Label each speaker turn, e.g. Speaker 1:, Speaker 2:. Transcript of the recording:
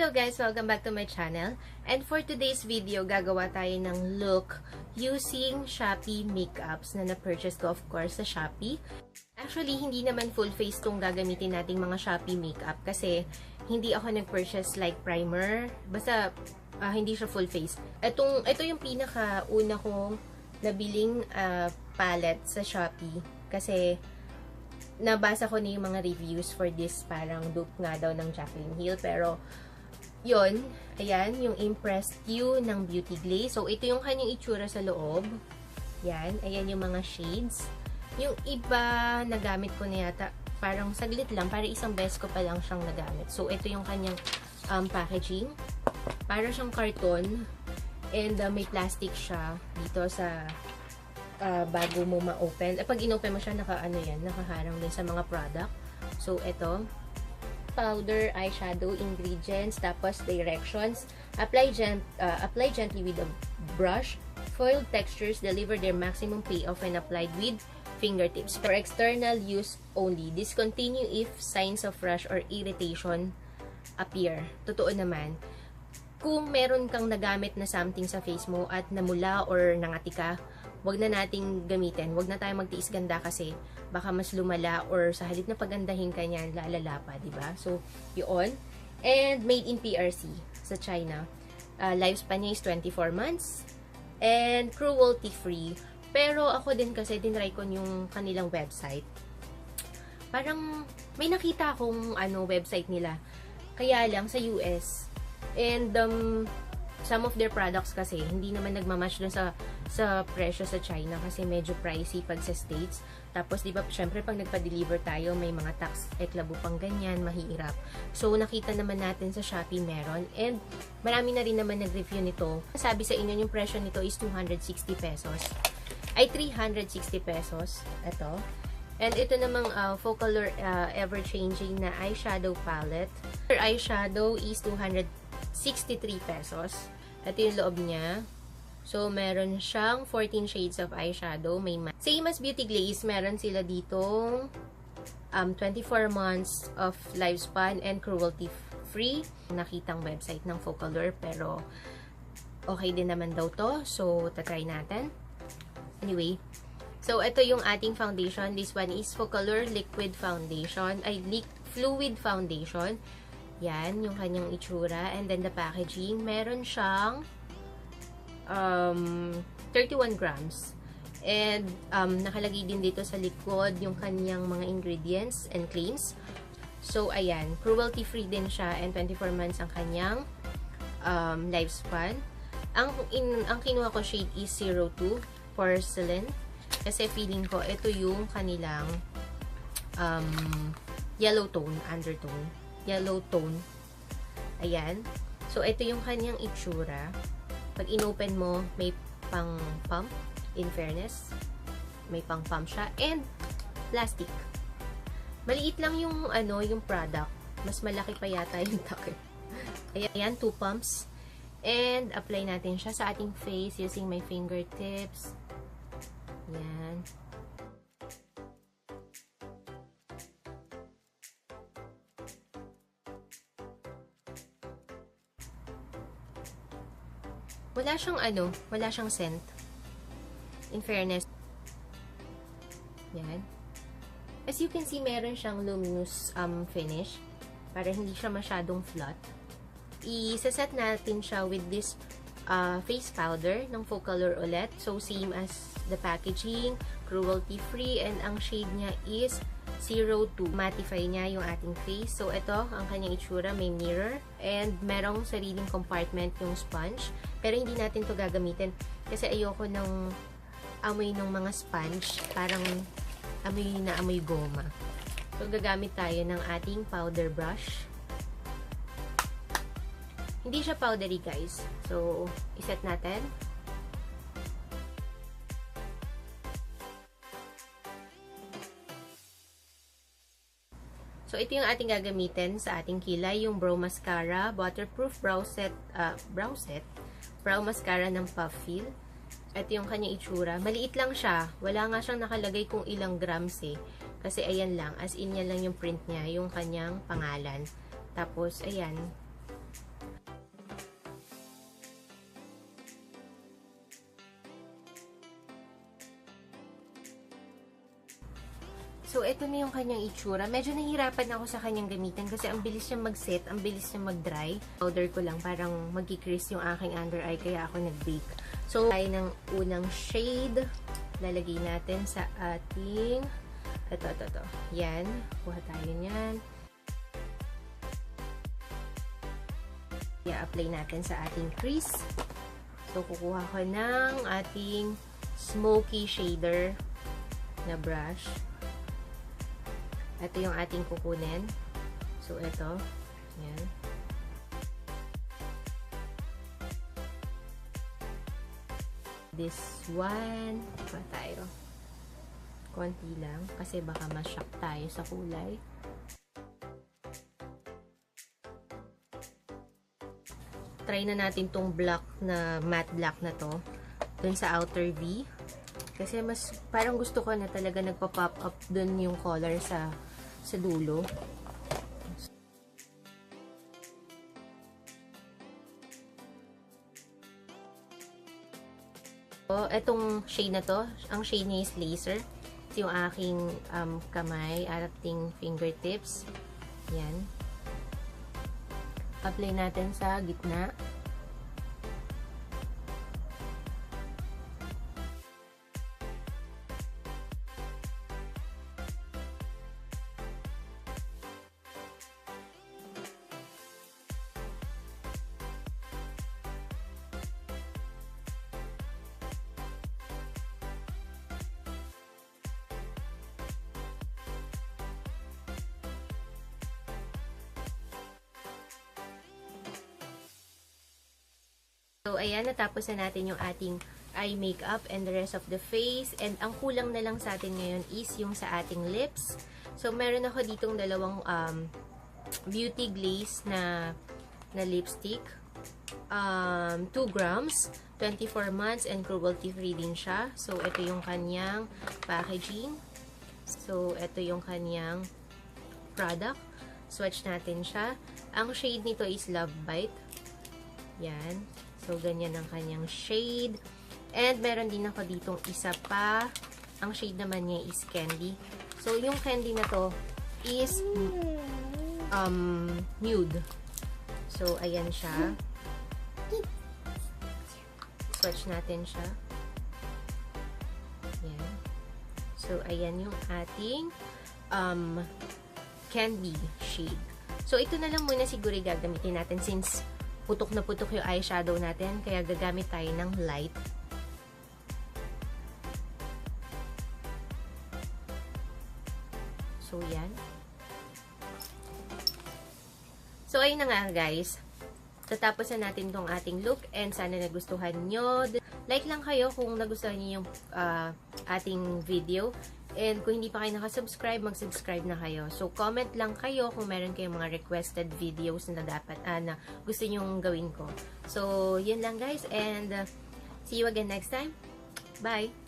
Speaker 1: Hello guys! Welcome back to my channel. And for today's video, gagawa tayo ng look using Shopee makeups na na-purchase ko of course sa Shopee. Actually, hindi naman full face tong gagamitin nating mga Shopee makeup kasi hindi ako nag-purchase like primer. Basta hindi siya full face. Ito yung pinaka-una kong nabiling palette sa Shopee kasi nabasa ko na yung mga reviews for this parang dupe nga daw ng Jaclyn Hill pero yon, ayan, yung Impressed You ng Beauty Glaze. So, ito yung kanyang itsura sa loob. Yan, ayan yung mga shades. Yung iba, nagamit ko na yata, parang saglit lang, para isang beses ko pa lang siyang nagamit. So, ito yung kanyang packaging. Para siyang karton. And may plastic siya dito sa bago mo ma-open. Pag in-open mo siya, nakaharang din sa mga product. So, ito. Powder, eyeshadow, ingredients, tapos directions. Apply gently with a brush. Foiled textures deliver their maximum payoff when applied with fingertips. For external use only. Discontinue if signs of rash or irritation appear. Totoo naman. Kung meron kang nagamit na something sa face mo at namula or nangati ka, wag na nating gamitin. Wag na tayo magtiis ganda kasi baka mas lumala or sa halip na pagandahin ka niyan, lalala pa, diba? So, yun. And made in PRC sa China. Lifespan niya is 24 months. And cruelty-free. Pero ako din kasi, dinry ko yung kanilang website. Parang may nakita akong website nila. Kaya lang sa US. And some of their products kasi hindi naman nagmamatch dun sa presyo sa China kasi medyo pricey pag sa States. Tapos, di ba, syempre, pag nagpa-deliver tayo, may mga tax, eklabo pang ganyan, mahirap. So, nakita naman natin sa Shopee meron. And, marami na rin naman nag-review nito. Sabi sa inyo, yung presyo nito is 260 pesos. Ay, 360 pesos. Ito. And, ito namang focallure ever-changing na eyeshadow palette. Her eyeshadow is 263 pesos. Ito yung loob niya. So, meron siyang 14 shades of eyeshadow. May same as Beauty Glaze, meron sila ditong 24 months of lifespan and cruelty-free. Nakitang website ng focallure, pero okay din naman daw to. So, tatry natin. Anyway, so ito yung ating foundation. This one is focallure liquid foundation. Ay, fluid foundation. Yan, yung kanyang itsura. And then the packaging, meron siyang 31 grams. And nakalagay din dito sa likod yung kanyang mga ingredients and claims. So, ayan, cruelty-free din siya and 24 months ang kanyang lifespan. Ang kinuha ko shade is 02 porcelain. Kasi feeling ko, ito yung kanilang yellow tone, undertone. Yellow tone. Ayan. So, ito yung kanyang itsura. Pag in-open mo, may pang-pump. In fairness, may pang-pump siya. And, plastic. Maliit lang yung, yung product. Mas malaki pa yata yung takip. Ayan, 2 pumps. And, apply natin siya sa ating face using my fingertips. Ayan. Wala siyang scent. In fairness. Yan. As you can see, meron siyang luminous finish. Para hindi siya masyadong flat. I-set natin siya with this face powder ng focallure ulit. So, same as the packaging. Cruelty-free. And ang shade niya is 02. Mattify niya yung ating face. So, ito, ang kanyang itsura. May mirror. And merong sariling compartment yung sponge. Pero hindi natin to gagamitin. Kasi ayoko ng amoy ng mga sponge. Parang amoy na amoy goma. So, gagamit tayo ng ating powder brush. Hindi siya powdery, guys. So, iset natin. So, ito yung ating gagamitin sa ating kilay, yung brow mascara, waterproof brow mascara ng Puff Feel. Ito yung kanyang itsura. Maliit lang siya. Wala nga siyang nakalagay kung ilang grams eh. Kasi ayan lang, as in yan lang yung print niya, yung kanyang pangalan. Tapos, ayan. So, ito na yung kanyang itsura. Medyo nahihirapan ako sa kanyang gamitan kasi ang bilis niya mag-set, ang bilis niya mag-dry. Powder ko lang, parang mag-crease yung aking under eye, kaya ako nag-bake. So, tayo ng unang shade. Lalagay natin sa ating, ito. Yan. Kuha tayo niyan. I-apply natin sa ating crease. So, kukuha ko ng ating smoky shader na brush. Ito yung ating kukunin. So, ito. Yan. This one. Pa tayo. Konti lang. Kasi baka ma-shock tayo sa kulay. Try na natin tong black na matte black na to. Dun sa outer V. Kasi mas parang gusto ko na talaga nagpa-pop up dun yung color sa dulo. So, etong shade na to, ang shade niya is laser. Ito yung aking kamay, ating fingertips. Yan. Apply natin sa gitna. So, ayan, natapos na natin yung ating eye makeup and the rest of the face. And ang kulang na lang sa atin ngayon is yung sa ating lips. So, meron ako ditong dalawang beauty glaze na lipstick. 2 grams, 24 months, and cruelty-free din siya. So, ito yung kanyang packaging. So, ito yung kanyang product. Swatch natin siya. Ang shade nito is Love Bite. Yan. So, ganyan ang kanyang shade. And, meron din ako ditong isa pa. Ang shade naman niya is Candy. So, yung candy na to is nude. So, ayan siya. Swatch natin siya. Ayan. So, ayan yung ating candy shade. So, ito na lang muna siguro gagamitin natin since putok na putok yung eyeshadow natin. Kaya gagamit tayo ng light. So, yan. So, ayun na nga guys. Tatapos na natin tong ating look and sana nagustuhan nyo. Like lang kayo kung nagustuhan nyo yung ating video. And kung hindi pa kayo nakasubscribe, mag-subscribe na kayo. So, comment lang kayo kung meron kayong mga requested videos na dapat, na gusto nyong gawin ko. So, yun lang guys. And see you again next time. Bye!